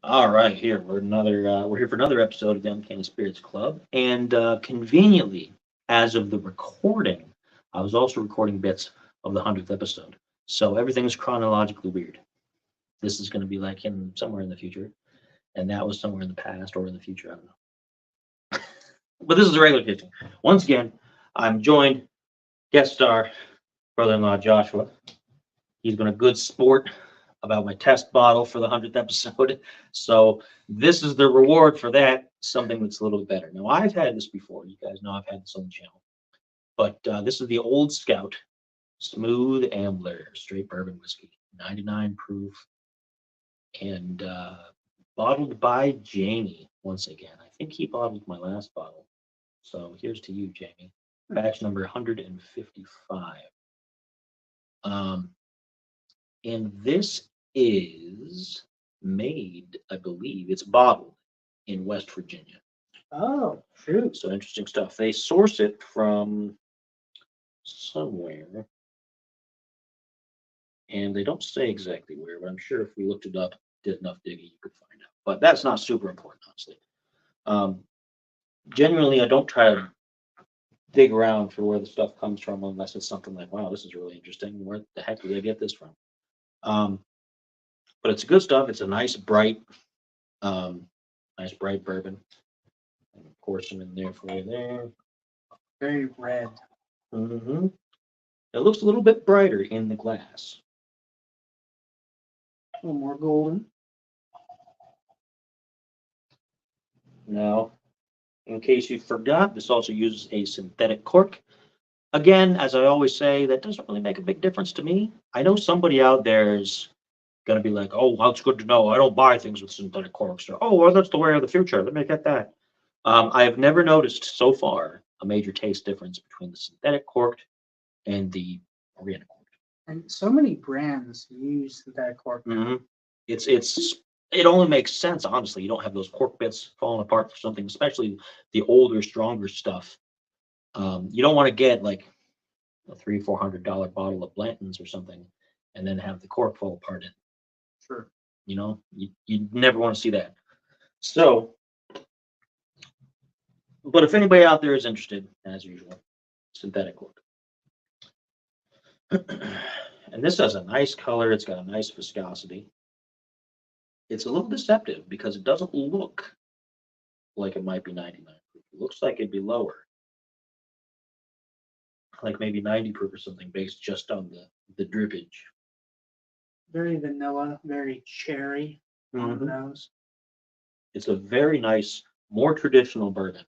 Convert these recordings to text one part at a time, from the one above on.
All right, here we're here for another episode of the Uncanny Spirits Club, and conveniently, as of the recording, I was also recording bits of the 100th episode, so everything's chronologically weird. This is going to be like in somewhere in the future, and that was somewhere in the past or in the future. I don't know, but this is a regular kitchen. Once again, I'm joined guest star brother-in-law Joshua. He's been a good sport about my test bottle for the 100th episode. So this is the reward for that, something that's a little bit better. Now, I've had this before. You guys know I've had this on the channel. But this is the Old Scout Smooth Ambler Straight Bourbon Whiskey, 99 proof, and bottled by Jamie once again. I think he bottled my last bottle. So here's to you, Jamie. Batch number 155. Um, and this is made, I believe, it's bottled in West Virginia. Oh, shoot. So interesting stuff. They source it from somewhere, and they don't say exactly where, but I'm sure if we looked it up, did enough digging, you could find out. But that's not super important, honestly. Um, Genuinely, I don't try to dig around for where the stuff comes from unless it's something like, wow, this is really interesting. Where the heck did they get this from? Um, but it's good stuff. It's a um, nice bright bourbon. And of course, some in there for you there. Very red. hmm It looks a little bit brighter in the glass. A little more golden. Now, in case you forgot, this also uses a synthetic cork. Again, as I always say, that doesn't really make a big difference to me. I know somebody out there is going to be like, oh, well, it's good to know. I don't buy things with synthetic corks. Or, oh, well, that's the way of the future. Let me get that. I have never noticed so far a major taste difference between the synthetic corked and the organic corked. And so many brands use synthetic cork. It's it only makes sense, honestly. You don't have those cork bits falling apart for something, especially the older, stronger stuff. You don't want to get like a $300-400 bottle of Blanton's or something, and then have the cork fall apart. Sure. You never want to see that. So, but if anybody out there is interested, as usual, synthetic cork. And this has a nice color. It's got a nice viscosity. It's a little deceptive because it doesn't look like it might be 99 proof. It looks like it'd be lower, like maybe 90 proof or something, based just on the drippage. Very vanilla, very cherry on the nose. It's a very nice, more traditional bourbon,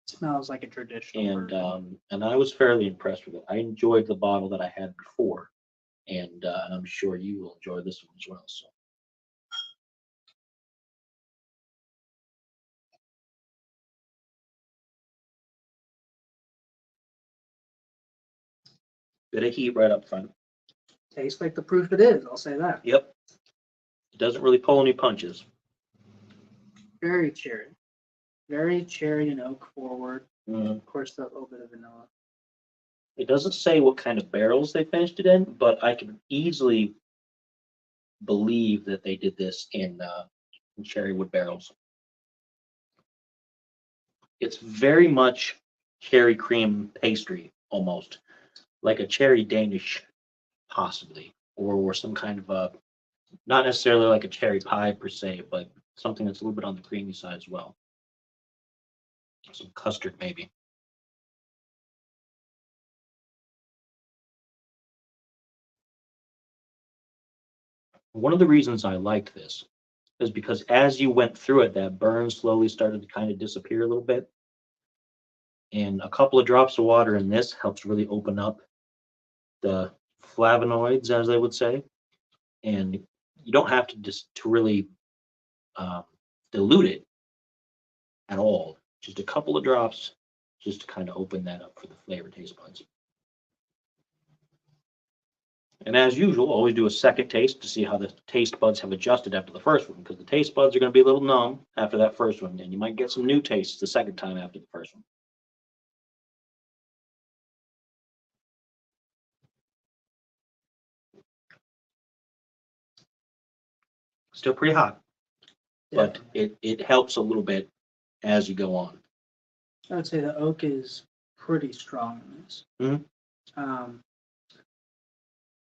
Smells like a traditional and bourbon. and I was fairly impressed with it. I enjoyed the bottle that I had before, and I'm sure you will enjoy this one as well. So. Bit of heat right up front. Tastes like the proof it is, I'll say that. Yep. It doesn't really pull any punches. Very cherry. Very cherry and oak forward. Mm. Of course, a little bit of vanilla. It doesn't say what kind of barrels they finished it in, but I can easily believe that they did this in cherry wood barrels. It's very much cherry cream pastry, almost like a cherry Danish, possibly, or some kind of a, not necessarily like a cherry pie per se, but something that's a little bit on the creamy side as well. Some custard, maybe. One of the reasons I liked this is because as you went through it, that burn slowly started to kind of disappear a little bit. And a couple of drops of water in this helps really open up the flavonoids, as they would say. And you don't have to just to really dilute it at all. Just a couple of drops, just to kind of open that up for the flavor taste buds. And as usual, always do a second taste to see how the taste buds have adjusted after the first one, because the taste buds are going to be a little numb after that first one, and you might get some new tastes the second time after the first one. Still pretty hot. but Definitely. it helps a little bit as you go on. I would say the oak is pretty strong in this. Mhm. Um,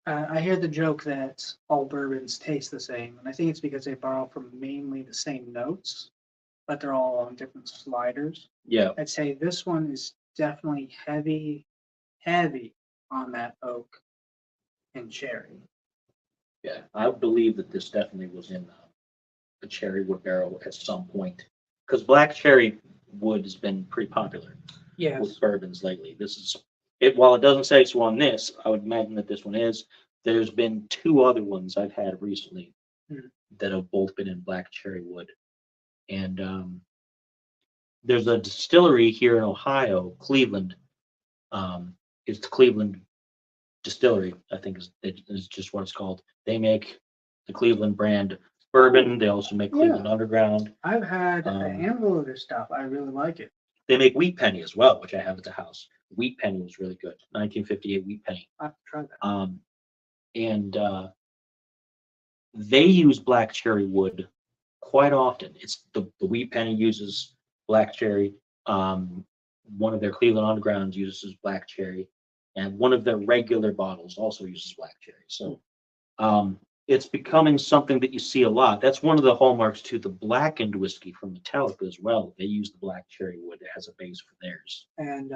I hear the joke that all bourbons taste the same, and I think it's because they borrow from mainly the same notes, but they're all on different sliders. Yeah, I'd say this one is definitely heavy on that oak and cherry. yeah. I believe that this definitely was in a cherry wood barrel at some point, because black cherry wood has been pretty popular Yes. with bourbons lately. This is it. While it doesn't say so on this, I would imagine that this one is. There's been two other ones I've had recently Hmm. that have both been in black cherry wood, and there's a distillery here in Ohio, Cleveland. Um, it's the Cleveland Distillery, I think is just what it's called. They make the Cleveland brand bourbon. They also make Cleveland Underground. I've had a Um, handful of their stuff. I really like it. They make Wheat Penny as well, which I have at the house. Wheat Penny was really good. 1958 Wheat Penny. I have to try that. And they use black cherry wood quite often. It's the Wheat Penny uses black cherry. One of their Cleveland Undergrounds uses black cherry, and one of their regular bottles also uses black cherry. So it's becoming something that you see a lot. That's one of the hallmarks to the blackened whiskey from Metallica as well. They use the black cherry wood as a base for theirs. And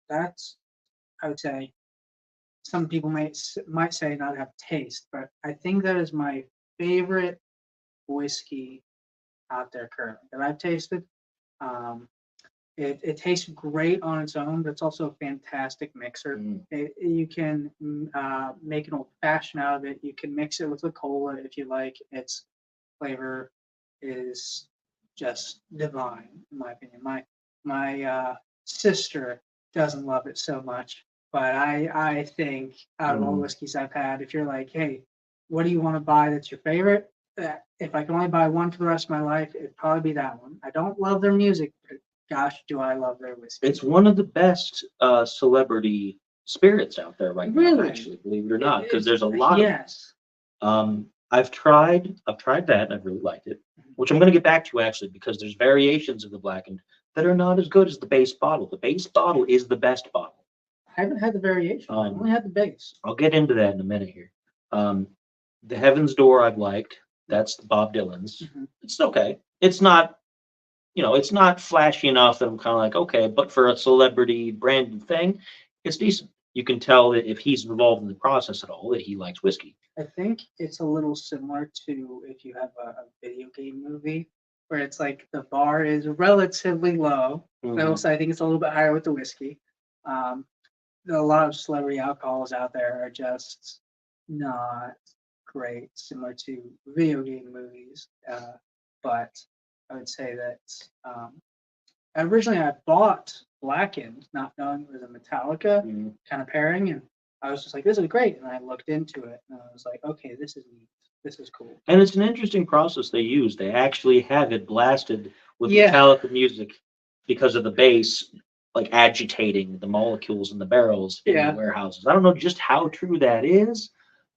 that's I would say some people might say not have taste, but I think that is my favorite whiskey out there currently that I've tasted. Um, it tastes great on its own, but it's also a fantastic mixer. Mm. You can make an old fashioned out of it. You can mix it with a cola if you like. Its flavor is just divine, in my opinion. My sister doesn't love it so much, but I think out of all the whiskeys I've had, if you're like, hey, what do you want to buy that's your favorite? If I can only buy one for the rest of my life, it'd probably be that one. I don't love their music, but gosh, do I love their whiskey. It's one of the best celebrity spirits out there right now, Really? actually, believe it or not, because there's a lot of Yes. I've tried that and I've really liked it, which I'm going to get back to actually because there's variations of the blackened that are not as good as the base bottle. The base bottle is the best bottle. I haven't had the variation. I've only had the base. I'll get into that in a minute here. The Heaven's Door I've liked. That's the Bob Dylan's. Mhm. It's okay. It's not, it's not flashy enough that I'm kind of like, okay, but for a celebrity branded thing, it's decent. You can tell that if he's involved in the process at all, that he likes whiskey. I think it's a little similar to if you have a video game movie where it's like the bar is relatively low. Mhm. But also, I think it's a little bit higher with the whiskey. A lot of celebrity alcohols out there are just not great, similar to video game movies. But I would say that originally I bought Blackened, not knowing it was a Metallica Mhm. kind of pairing, and I was just like, "This is great," and I looked into it, and I was like, "Okay, this is neat. This is cool." And it's an interesting process they use. They actually have it blasted with Yeah. Metallica music because of the bass, like agitating the molecules in the barrels in Yeah. the warehouses. I don't know just how true that is,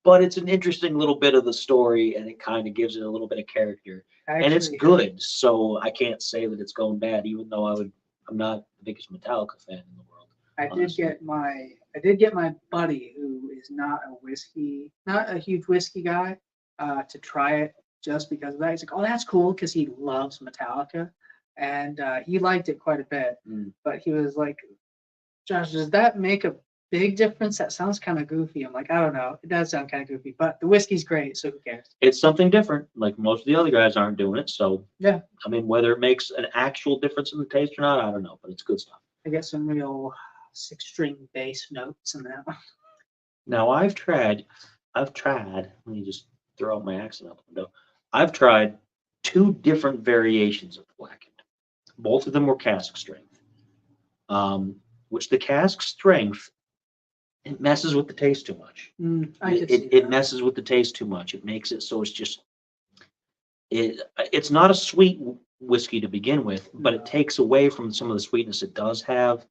but it's an interesting little bit of the story, and it kind of gives it a little bit of character. And it's Actually, good, so I can't say that it's going bad, even though I'm not the biggest Metallica fan in the world. I did honestly. get my buddy who is not a huge whiskey guy, to try it just because of that. He's like, "Oh, that's cool," because he loves Metallica, and he liked it quite a bit. Mm. But he was like, "Josh, does that make a big difference? That sounds kind of goofy." I'm like, "I don't know. It does sound kind of goofy, but the whiskey's great, so who cares?" It's something different. Like most of the other guys aren't doing it, so Yeah, I mean, whether it makes an actual difference in the taste or not, I don't know, but it's good stuff. I get some real six-string bass notes in that one. Now let me just throw out my accent out the window. I've tried two different variations of the blackened. Both of them were cask strength. Which the cask strength, it messes with the taste too much. I could see It that. messes with the taste too much. It makes it so it's not a sweet whiskey to begin with, but No. it takes away from some of the sweetness it does have,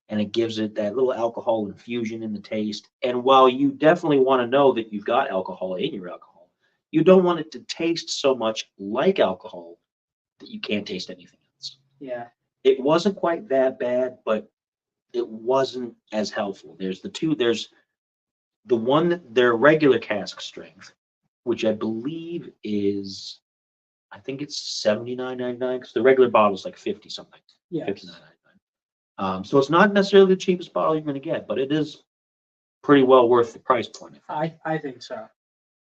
and it gives it that little alcohol infusion in the taste. And while you definitely want to know that you've got alcohol in your alcohol, you don't want it to taste so much like alcohol that you can't taste anything else. Yeah. It wasn't quite that bad, but it wasn't as helpful. There's the one, their regular cask strength, which I believe is, I think it's $79.99 because the regular bottle is like 50 something, Yes. $59.99. So it's not necessarily the cheapest bottle you're going to get, but it is pretty well worth the price point. I think so.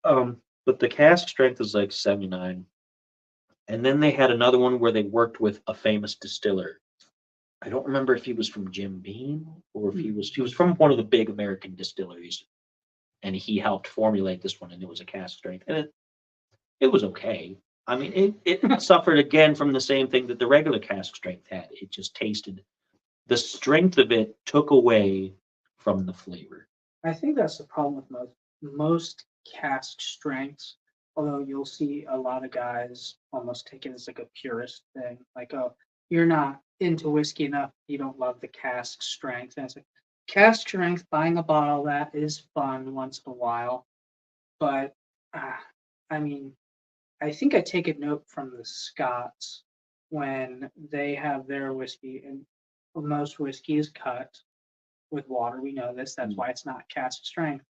But the cask strength is like 79. And then they had another one where they worked with a famous distiller. I don't remember if he was from Jim Beam or if he was from one of the big American distilleries, and he helped formulate this one, and it was a cask strength, and it was okay. I mean, it suffered again from the same thing that the regular cask strength had. It just tasted, the strength of it took away from the flavor. I think that's the problem with most cask strengths. Although you'll see a lot of guys almost take it as like a purist thing, like, oh, you're not into whiskey enough, you don't love the cask strength. And it's like cask strength, buying a bottle of that is fun once in a while, but I mean, I think I take a note from the Scots when they have their whiskey, and most whiskey is cut with water. We know this. That's why it's not cask strength.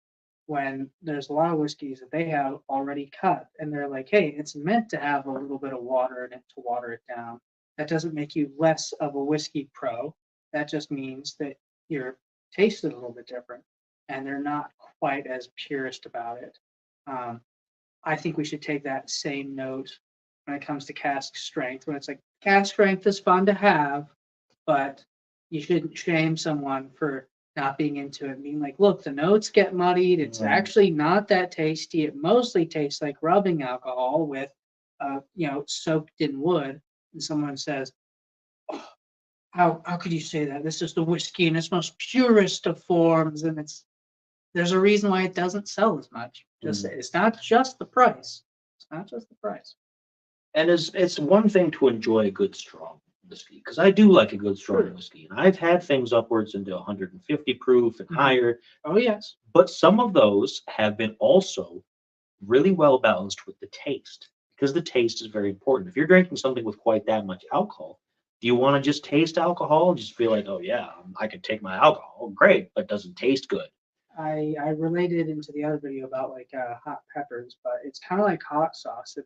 When there's a lot of whiskeys that they have already cut, and they're like, hey, it's meant to have a little bit of water in it to water it down. That doesn't make you less of a whiskey pro. That just means that your taste is a little bit different, and they're not quite as purist about it. I think we should take that same note when it comes to cask strength, when it's like cask strength is fun to have, but you shouldn't shame someone for not being into it, being like, look, the notes get muddied. It's actually not that tasty. It mostly tastes like rubbing alcohol with, soaked in wood. And someone says, oh, how could you say that? This is the whiskey in its most purest of forms, and there's a reason why it doesn't sell as much. It's not just the price. It's not just the price. And it's one thing to enjoy a good strong whiskey, because I do like a good strong whiskey, and I've had things upwards into 150 proof and higher. Oh yes. But some of those have been also really well balanced with the taste, because the taste is very important. If you're drinking something with quite that much alcohol, do you want to just taste alcohol and just feel like, oh yeah, I can take my alcohol, great, but it doesn't taste good? I related into the other video about like hot peppers, but it's kind of like hot sauce.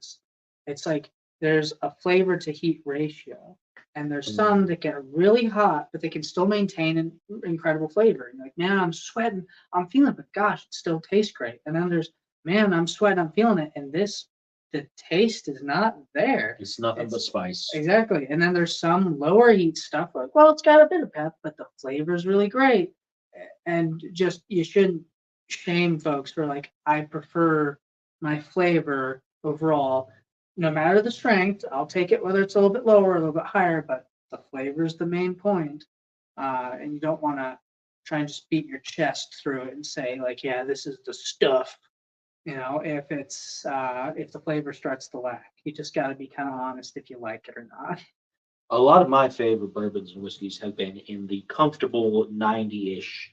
It's like there's a flavor to heat ratio, and there's some that get really hot, but they can still maintain an incredible flavor. And like, man, I'm sweating, I'm feeling it, but gosh, it still tastes great. And then there's, man, I'm sweating, I'm feeling it, and the taste is not there. It's nothing but spice. Exactly. And then there's some lower heat stuff like, well, it's got a bit of pep, but the flavor is really great. And just, you shouldn't shame folks for like, I prefer my flavor overall, no matter the strength. I'll take it whether it's a little bit lower or a little bit higher, but the flavor is the main point. And you don't want to try and just beat your chest through it and say like, yeah, this is the stuff. If if the flavor starts to lack, you just got to be kind of honest if you like it or not. A lot of my favorite bourbons and whiskeys have been in the comfortable 90-ish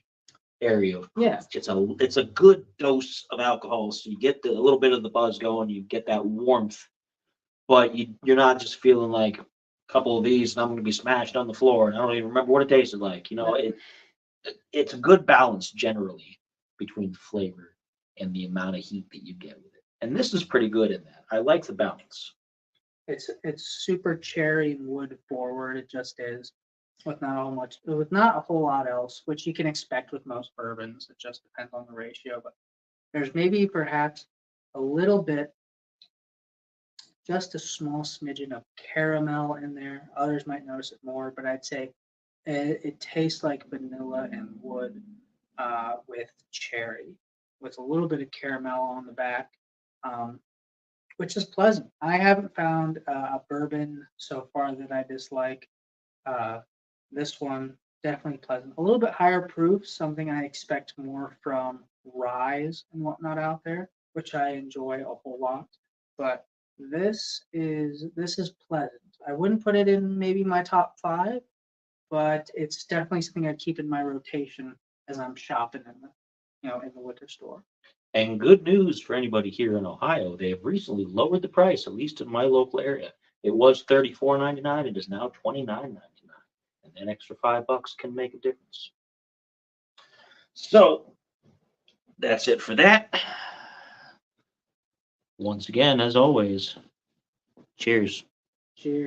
area. Yeah. It's a good dose of alcohol, so you get a little bit of the buzz going, you get that warmth, but you're not just feeling like a couple of these and I'm going to be smashed on the floor and I don't even remember what it tasted like. It's a good balance generally between flavor and the amount of heat that you get with it. And this is pretty good in that. I like the balance. It's super cherry and wood forward. It just is, with not a whole lot else, which you can expect with most bourbons. It just depends on the ratio. But there's maybe perhaps a little bit, just a small smidgen of caramel in there. Others might notice it more, but I'd say it tastes like vanilla and wood with cherry, with a little bit of caramel on the back. Which is pleasant. I haven't found a bourbon so far that I dislike. This one, definitely pleasant. A little bit higher proof, something I expect more from ryes and whatnot out there, which I enjoy a whole lot. But this is pleasant. I wouldn't put it in maybe my top 5, but it's definitely something I keep in my rotation as I'm shopping in the liquor store. And good news for anybody here in Ohio, they have recently lowered the price, at least in my local area. It was $34.99. It is now $29.99. And that extra $5 can make a difference. So that's it for that. Once again, as always, cheers. Cheers.